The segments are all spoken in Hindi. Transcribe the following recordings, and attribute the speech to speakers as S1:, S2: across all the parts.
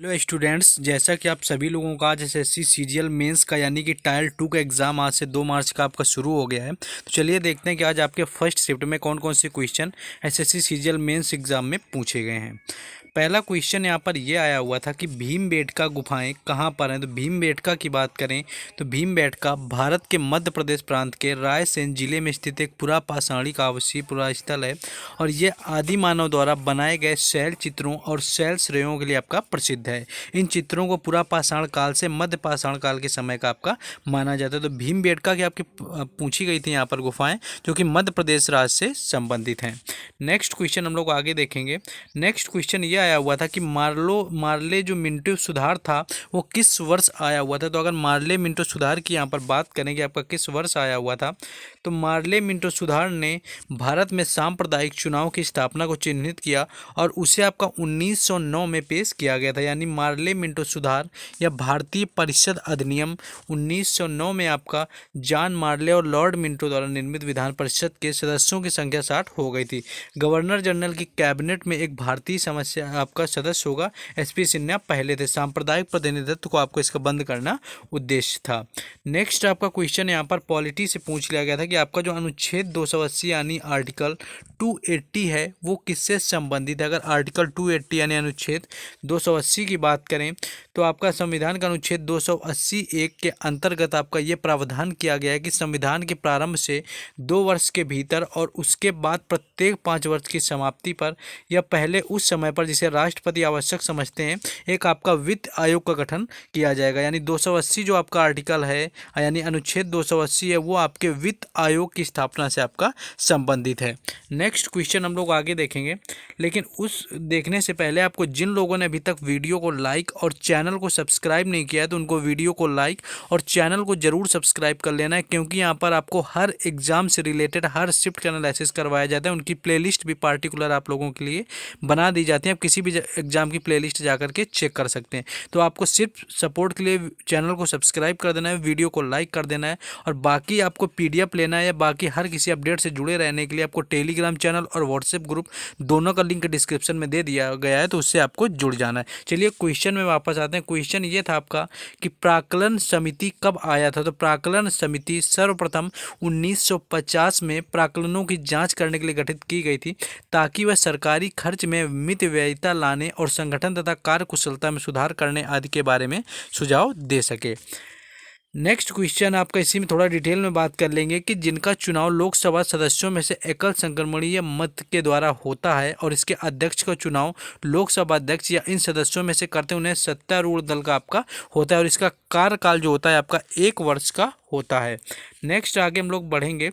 S1: हेलो स्टूडेंट्स, जैसा कि आप सभी लोगों का आज एसएससी सीजीएल मेंस का यानी कि टायर 2 का एग्ज़ाम आज से 2 मार्च का आपका शुरू हो गया है। तो चलिए देखते हैं कि आज आपके फर्स्ट शिफ्ट में कौन कौन से question SSC CGL mains exam में पूछे गए हैं। पहला क्वेश्चन यहाँ पर ये आया हुआ था कि भीमबेटका गुफाएं कहाँ पर हैं। तो भीमबेटका की बात करें तो भीमबेटका भारत के मध्य प्रदेश प्रांत के रायसेन जिले में स्थित एक पुरापाषाणिक आवासीय पुरास्थल है और ये आदि मानव द्वारा बनाए गए शैल चित्रों और शैल श्रेयों के लिए आपका प्रसिद्ध है। इन चित्रों को पुरापाषाण काल से मध्य पाषाण काल के समय का आपका माना जाता है। तो भीमबेटका की आपकी पूछी गई थी यहाँ पर गुफाएं जो कि मध्य प्रदेश राज्य से संबंधित हैं। नेक्स्ट क्वेश्चन हम लोग आगे देखेंगे। नेक्स्ट क्वेश्चन ये आया हुआ था कि मार्ले जो मिंटो सुधार था वो किस वर्ष आया हुआ था। तो अगर मार्ले मिंटो सुधार की यहाँ पर बात करें कि आपका किस वर्ष आया हुआ था, तो मार्ले मिंटो सुधार ने भारत में सांप्रदायिक चुनाव की स्थापना को चिन्हित किया और उसे आपका 1909 में पेश किया गया था। यानी मार्ले मिंटो सुधार या भारतीय परिषद अधिनियम 1909 में आपका जॉन मार्ले और लॉर्ड मिंटो द्वारा निर्मित विधान परिषद के सदस्यों की संख्या 60 हो गई थी। गवर्नर जनरल की कैबिनेट में एक भारतीय समस्या आपका सदस्य होगा। एसपी सिन्हा पहले थे। सांप्रदायिक प्रतिनिधित्व को आपको इसका बंद करना उद्देश्य था। नेक्स्ट आपका क्वेश्चन यहाँ पर पॉलिटी से पूछ लिया गया था कि आपका जो अनुच्छेद 280 यानी आर्टिकल 280 है वो किससे संबंधित है। अगर आर्टिकल 280 यानी अनुच्छेद 280 की बात करें तो आपका संविधान का अनुच्छेद 280(1) के अंतर्गत आपका ये प्रावधान किया गया है कि संविधान के प्रारंभ से 2 वर्ष के भीतर और उसके बाद प्रत्येक 5 वर्ष की समाप्ति पर या पहले उस समय पर जिसे राष्ट्रपति आवश्यक समझते हैं एक आपका वित्त आयोग का गठन किया जाएगा। यानी 280 जो आपका आर्टिकल है यानी अनुच्छेद 280 है वो आपके वित्त आयोग की स्थापना से आपका संबंधित है। नेक्स्ट क्वेश्चन हम लोग आगे देखेंगे, लेकिन उस देखने से पहले आपको जिन लोगों ने अभी तक वीडियो को लाइक और चैनल को सब्सक्राइब नहीं किया है तो उनको वीडियो को लाइक और चैनल को जरूर सब्सक्राइब कर लेना है, क्योंकि यहाँ पर आपको हर एग्जाम से रिलेटेड हर शिफ्ट का एनालिसिस करवाया जाता है। उनकी प्लेलिस्ट भी पार्टिकुलर आप लोगों के लिए बना दी जाती है। आप किसी भी एग्जाम की प्लेलिस्ट जा करके चेक कर सकते हैं। तो आपको सिर्फ सपोर्ट के लिए चैनल को सब्सक्राइब कर देना है, वीडियो को लाइक कर देना है और बाकी आपको PDF लेना है या बाकी हर किसी अपडेट से जुड़े रहने के लिए आपको टेलीग्राम चैनल और व्हाट्सएप ग्रुप दोनों का लिंक डिस्क्रिप्शन में दे दिया गया है, तो उससे आपको जुड़ जाना है। चलिए क्वेश्चन में वापस आते हैं। क्वेश्चन ये था आपका कि प्राक्कलन समिति कब आया था। तो प्राक्कलन समिति सर्वप्रथम 1950 में प्राक्कलनों की जांच करने के लिए गठित की गई थी ताकि वह सरकारी खर्च में मितव्ययिता लाने और संगठन तथा कार्यकुशलता में सुधार करने आदि के बारे में सुझाव दे सके। नेक्स्ट क्वेश्चन आपका इसी में थोड़ा डिटेल में बात कर लेंगे कि जिनका चुनाव लोकसभा सदस्यों में से एकल संक्रमणीय मत के द्वारा होता है और इसके अध्यक्ष का चुनाव लोकसभा अध्यक्ष या इन सदस्यों में से करते उन्हें सत्तारूढ़ दल का आपका होता है और इसका कार्यकाल जो होता है आपका 1 वर्ष का होता है। नेक्स्ट आगे हम लोग बढ़ेंगे।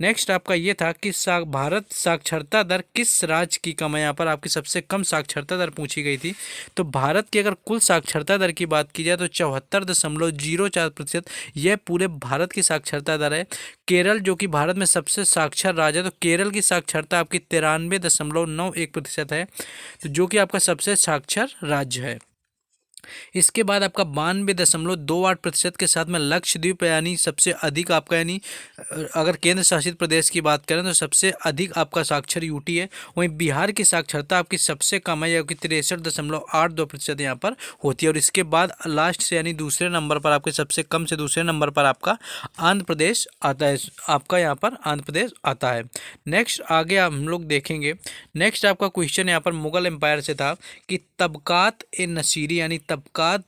S1: नेक्स्ट आपका ये था कि भारत साक्षरता दर किस राज्य की कम है। यहाँ पर आपकी सबसे कम साक्षरता दर पूछी गई थी। तो भारत की अगर कुल साक्षरता दर की बात की जाए तो 74.04% यह पूरे भारत की साक्षरता दर है। केरल जो कि भारत में सबसे साक्षर राज्य है, तो केरल की साक्षरता आपकी 93.91% है, तो जो कि आपका सबसे साक्षर राज्य है। इसके बाद आपका 92.28% के साथ में लक्षद्वीप यानी सबसे अधिक आपका यानी अगर केंद्र शासित प्रदेश की बात करें तो सबसे अधिक आपका साक्षर यूटी है। वहीं बिहार की साक्षरता आपकी सबसे कम है, या कि 63.82% यहाँ पर होती है। और इसके बाद लास्ट से यानी दूसरे नंबर पर आपके सबसे कम से दूसरे नंबर पर आपका आंध्र प्रदेश आता है। आपका यहाँ पर आंध्र प्रदेश आता है। नेक्स्ट आगे हम लोग देखेंगे। नेक्स्ट आपका क्वेश्चन यहाँ पर मुगल एम्पायर से था कि तबकात ए नसीरी यानी तबकात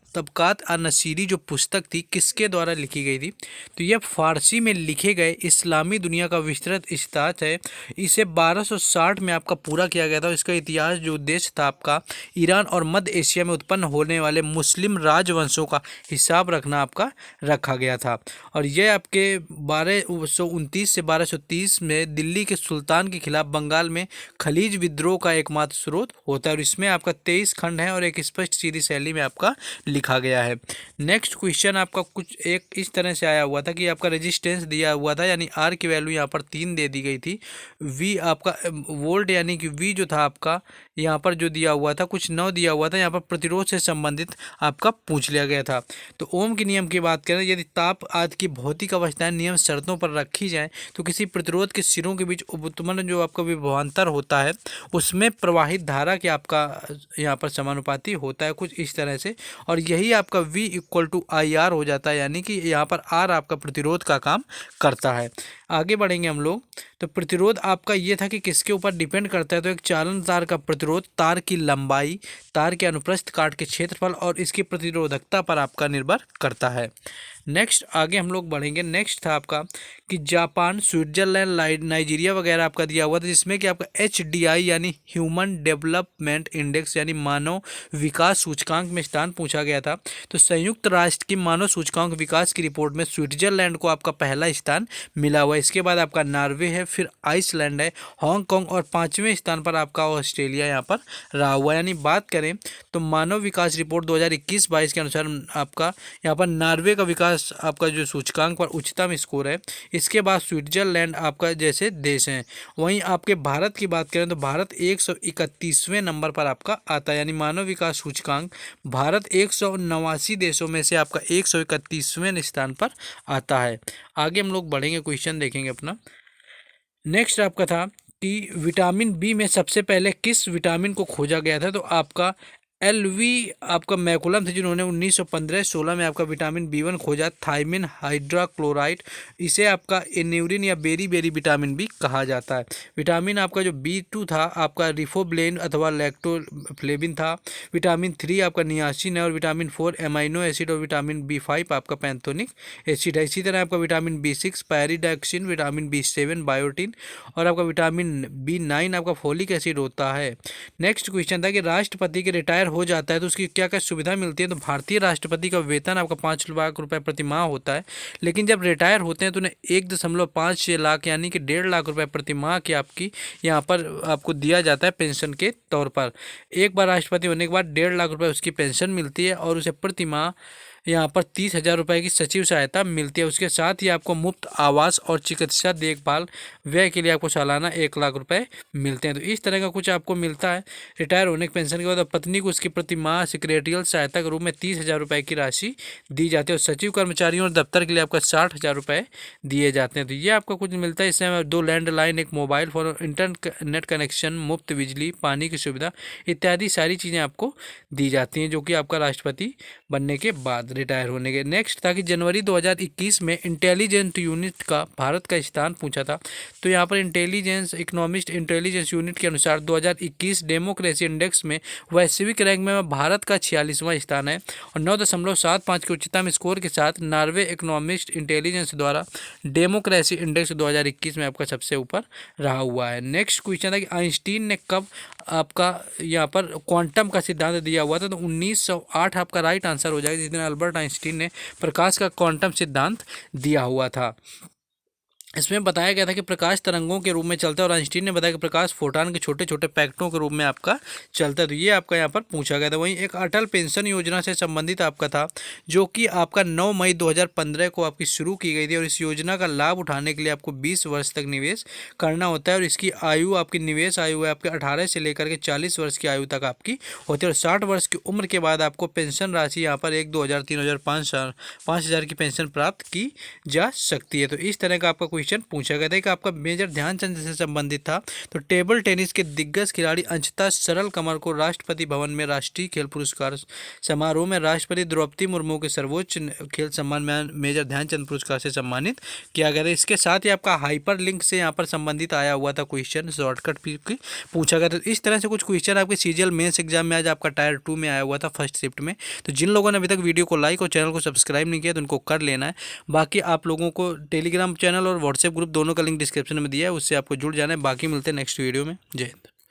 S1: अ नसीरी जो पुस्तक थी किसके द्वारा लिखी गई थी। तो यह फारसी में लिखे गए इस्लामी दुनिया का विस्तृत इतिहास है। इसे 1260 में आपका पूरा किया गया था। इसका इतिहास जो उद्देश्य था आपका ईरान और मध्य एशिया में उत्पन्न होने वाले मुस्लिम राजवंशों का हिसाब रखना आपका रखा गया था। और यह आपके 1229 से 1230 में दिल्ली के सुल्तान के खिलाफ बंगाल में खलीज विद्रोह का एकमात्र स्रोत होता है। और इसमें आपका 23 खंड है और एक स्पष्ट सीधी शैली में आपका लिखा गया है। नेक्स्ट क्वेश्चन आपका कुछ एक इस तरह से आया हुआ था कि आपका रेजिस्टेंस दिया हुआ था, यानी आर की वैल्यू यहाँ पर 3 दे दी गई थी। वी आपका वोल्ट यानी कि वी जो था आपका यहाँ पर जो दिया हुआ था कुछ 9 दिया हुआ था। यहाँ पर प्रतिरोध से संबंधित आपका पूछ लिया गया था। तो ओम के नियम की बात करें, यदि ताप आदि की भौतिक अवस्थाएं नियम शर्तों पर रखी जाए तो किसी प्रतिरोध के सिरों के बीच उत्पन्न जो आपका विभवांतर होता है उसमें प्रवाहित धारा के आपका यहाँ पर समानुपाती होता है। कुछ इस तरह से, और यही आपका V इक्वल टू IR हो जाता है, यानी कि यहाँ पर R आपका प्रतिरोध का काम करता है। आगे बढ़ेंगे हम लोग। तो प्रतिरोध आपका ये था कि किसके ऊपर डिपेंड करता है, तो एक चालन तार का प्रतिरोध तार की लंबाई, तार के अनुप्रस्थ काट के क्षेत्रफल और इसकी प्रतिरोधकता पर आपका निर्भर करता है। नेक्स्ट आगे हम लोग बढ़ेंगे। नेक्स्ट था आपका कि जापान, स्विट्जरलैंड, नाइजीरिया वगैरह आपका दिया हुआ था, जिसमें कि आपका HDI यानी ह्यूमन डेवलपमेंट इंडेक्स यानी मानव विकास सूचकांक में स्थान पूछा गया था। तो संयुक्त राष्ट्र की मानव सूचकांक विकास की रिपोर्ट में स्विट्जरलैंड को आपका पहला स्थान मिला हुआ है। इसके बाद आपका नॉर्वे है, फिर आइसलैंड है, हांगकांग और 5वें स्थान पर आपका ऑस्ट्रेलिया यहाँ पर रहा हुआ है। यानी बात करें तो मानव विकास रिपोर्ट 2021-22 के अनुसार आपका यहाँ पर नॉर्वे का विकास आपका जो सूचकांक पर उच्चतम स्कोर है। इसके बाद स्विट्जरलैंड आपका जैसे देश हैं। वहीं आपके भारत की बात करें तो भारत 131वें नंबर पर आपका आता है, यानी मानव विकास सूचकांक भारत 189 देशों में से आपका 131वें स्थान पर आता है। आगे हम लोग बढ़ेंगे, क्वेश्चन देखेंगे अपना। नेक्स्ट आपका था कि विटामिन बी में सबसे पहले किस विटामिन को खोजा गया था, तो आपका LV आपका मैकुलम थे, जिन्होंने 1915-16 में आपका विटामिन B1 खोजा। थायमिन हाइड्रोक्लोराइड, इसे आपका एन्यूरिन या बेरी बेरी विटामिन भी कहा जाता है। विटामिन आपका जो B2 था आपका रिफोब्लेन अथवा लैक्टोफ्लेविन था। विटामिन 3 आपका नियासिन है, और विटामिन 4 एमाइनो एसिड, और विटामिन B5 आपका पैंथोनिक एसिड है। इसी तरह आपका vitamin B6 पैरिडॉक्सिन, vitamin B7 biotin, और आपका विटामिन B9 आपका फोलिक एसिड होता है। नेक्स्ट क्वेश्चन था कि राष्ट्रपति के रिटायर हो जाता है तो उसकी क्या क्या सुविधा मिलती है, तो भारतीय राष्ट्रपति का वेतन आपका 5 लाख रुपए प्रति माह होता है, लेकिन जब रिटायर होते हैं तो उन्हें 1.5 लाख यानी कि 1.5 लाख रुपए प्रति माह की आपकी यहाँ पर आपको दिया जाता है पेंशन के तौर पर। एक बार राष्ट्रपति होने के बाद 1.5 लाख रुपए उसकी पेंशन मिलती है, और उसे प्रति माह यहाँ पर 30,000 रुपये की सचिव सहायता मिलती है। उसके साथ ही आपको मुफ्त आवास और चिकित्सा देखभाल व्यय के लिए आपको सालाना 1 लाख रुपए मिलते हैं। तो इस तरह का कुछ आपको मिलता है रिटायर होने के पेंशन के बाद। पत्नी को उसकी प्रति माह सेक्रेटरियल सहायता के रूप में 30,000 रुपये की राशि दी जाती है, और सचिव कर्मचारियों और दफ्तर के लिए आपका 60,000 रुपये दिए जाते हैं। तो ये आपका कुछ मिलता है। इसमें 2 लैंडलाइन, एक मोबाइल फोन और इंटरनेट कनेक्शन, मुफ्त बिजली पानी की सुविधा इत्यादि सारी चीज़ें आपको दी जाती हैं, जो कि आपका राष्ट्रपति बनने के बाद रिटायर होने के। नेक्स्ट था कि जनवरी 2021 में इंटेलिजेंस यूनिट का भारत का स्थान पूछा था। तो यहाँ पर इंटेलिजेंस इकोनॉमिस्ट इंटेलिजेंस यूनिट के अनुसार 2021 डेमोक्रेसी इंडेक्स में वैश्विक रैंक में भारत का 46वां स्थान है, और 9.75 के उच्चतम स्कोर के साथ नॉर्वे इकोनॉमिस्ट इंटेलिजेंस द्वारा डेमोक्रेसी इंडेक्स 2021 में आपका सबसे ऊपर रहा हुआ है। नेक्स्ट क्वेश्चन था कि आइंस्टीन ने कब आपका यहाँ पर क्वांटम का सिद्धांत दिया हुआ था, तो 1908 आपका राइट आंसर हो जाएगा, जिस दिन अल्बर्ट आइंस्टीन ने प्रकाश का क्वांटम सिद्धांत दिया हुआ था। इसमें बताया गया था कि प्रकाश तरंगों के रूप में चलता है, और आइंस्टीन ने बताया कि प्रकाश फोटॉन के छोटे छोटे पैकेटों के रूप में आपका चलता है। तो ये आपका यहाँ पर पूछा गया था। वहीं एक अटल पेंशन योजना से संबंधित आपका था, जो कि आपका 9 मई 2015 को आपकी शुरू की गई थी, और इस योजना का लाभ उठाने के लिए आपको 20 वर्ष तक निवेश करना होता है, और इसकी आयु आपकी निवेश आयु है आपके 18 से लेकर के 40 वर्ष की आयु तक आपकी होती है, और 60 वर्ष की उम्र के बाद आपको पेंशन राशि यहाँ पर 1, 2,000, 3,000, 5,000 की पेंशन प्राप्त की जा सकती है। तो इस तरह का आपका पूछा गया था कि आपका मेजर ध्यानचंद से संबंधित था। तो टेबल टेनिस के दिग्गज खिलाड़ी अंशिता सरल कमर को राष्ट्रपति भवन में राष्ट्रीय खेल पुरस्कार समारोह में राष्ट्रपति द्रौपदी मुर्मू के सर्वोच्च खेल सम्मान में मेजर ध्यानचंद पुरस्कार से सम्मानित किया गया था। इसके साथ ही आपका हाइपर लिंक से यहाँ पर संबंधित आया हुआ था क्वेश्चन, शॉर्टकट भी पूछा गया था। इस तरह से कुछ क्वेश्चन आपके सीजीएल मेंस एग्जाम में आज आपका टायर 2 में आया हुआ था फर्स्ट शिफ्ट में। तो जिन लोगों ने अभी तक वीडियो को लाइक और चैनल को सब्सक्राइब नहीं किया तो उनको कर लेना है। बाकी आप लोगों को टेलीग्राम चैनल और व्हाट्सएप ग्रुप दोनों का लिंक डिस्क्रिप्शन में दिया है, उससे आपको जुड़ जाना है। बाकी मिलते हैं नेक्स्ट वीडियो में। जय हिंद।